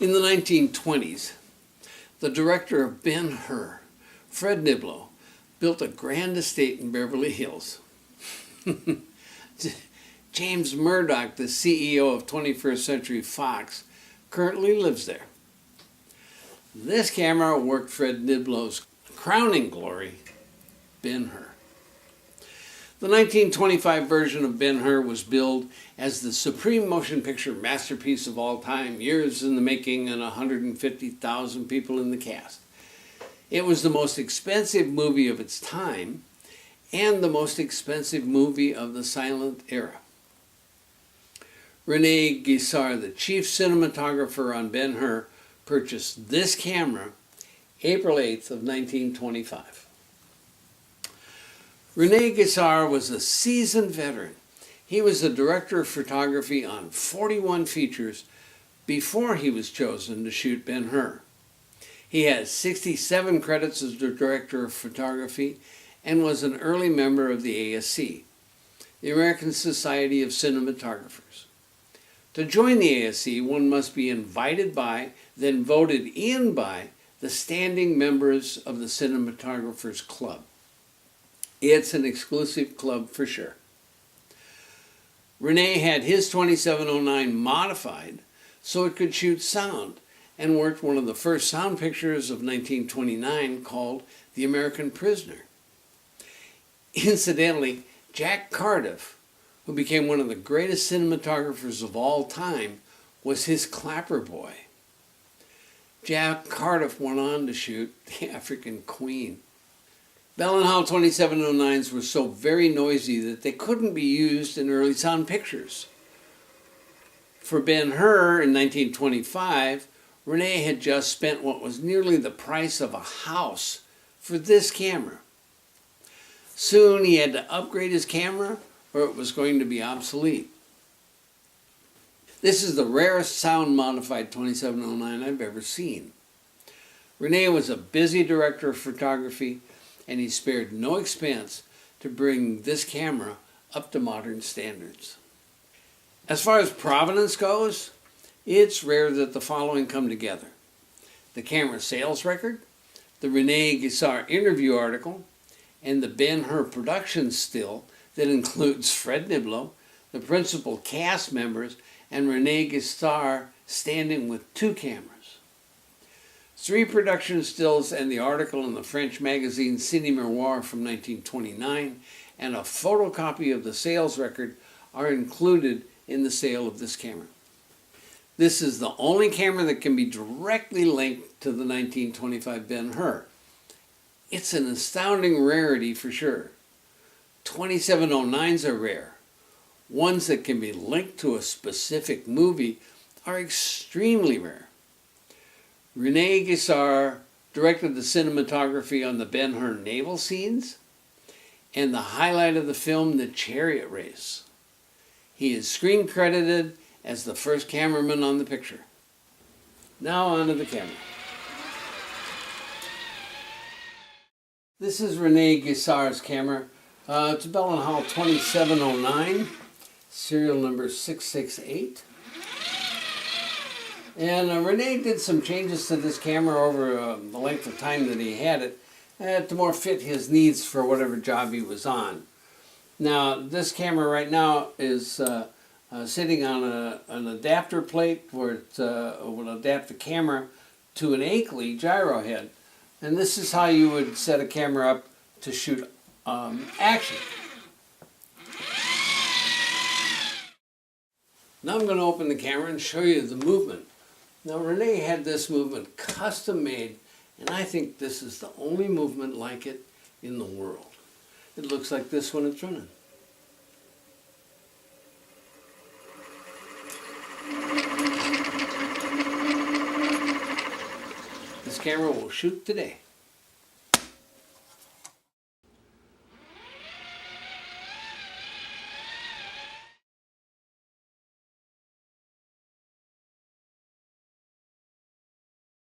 In the 1920s, the director of Ben-Hur, Fred Niblo, built a grand estate in Beverly Hills. James Murdoch, the CEO of 21st Century Fox, currently lives there. This camera worked Fred Niblo's crowning glory, Ben-Hur. The 1925 version of Ben-Hur was billed as the supreme motion picture masterpiece of all time, years in the making and 150,000 people in the cast. It was the most expensive movie of its time and the most expensive movie of the silent era. Rene, Guissart, the chief cinematographer on Ben-Hur, purchased this camera April 8th of 1925. Rene Guissart was a seasoned veteran. He was the director of photography on 41 features before he was chosen to shoot Ben-Hur. He has 67 credits as the director of photography and was an early member of the ASC, the American Society of Cinematographers. To join the ASC, one must be invited by, then voted in by, the standing members of the Cinematographers Club. It's an exclusive club for sure. Rene had his 2709 modified so it could shoot sound and worked one of the first sound pictures of 1929 called The American Prisoner. Incidentally, Jack Cardiff, who became one of the greatest cinematographers of all time, was his clapper boy. Jack Cardiff went on to shoot The African Queen. Bell & Howell 2709s were so very noisy that they couldn't be used in early sound pictures. For Ben-Hur in 1925, Rene had just spent what was nearly the price of a house for this camera. Soon he had to upgrade his camera or it was going to be obsolete. This is the rarest sound modified 2709 I've ever seen. Rene was a busy director of photography and he spared no expense to bring this camera up to modern standards. As far as provenance goes, it's rare that the following come together: the camera sales record, the Rene Guissart interview article, and the Ben-Hur production still that includes Fred Niblo, the principal cast members, and Rene Guissart standing with two cameras. 3 production stills and the article in the French magazine Ciné Miroir from 1929 and a photocopy of the sales record are included in the sale of this camera. This is the only camera that can be directly linked to the 1925 Ben-Hur. It's an astounding rarity for sure. 2709s are rare. Ones that can be linked to a specific movie are extremely rare. Rene Guissart directed the cinematography on the Ben-Hur naval scenes and the highlight of the film, The Chariot Race. He is screen credited as the first cameraman on the picture. Now on to the camera. This is Rene Guissart's camera. It's a Bell & Howell 2709, serial number 668. And Rene did some changes to this camera over the length of time that he had it to more fit his needs for whatever job he was on. Now, this camera right now is sitting on an adapter plate where it will adapt the camera to an Akeley gyro head. And this is how you would set a camera up to shoot action. Now I'm going to open the camera and show you the movement. Now Rene had this movement custom made, and I think this is the only movement like it in the world. It looks like this when it's running. This camera will shoot today.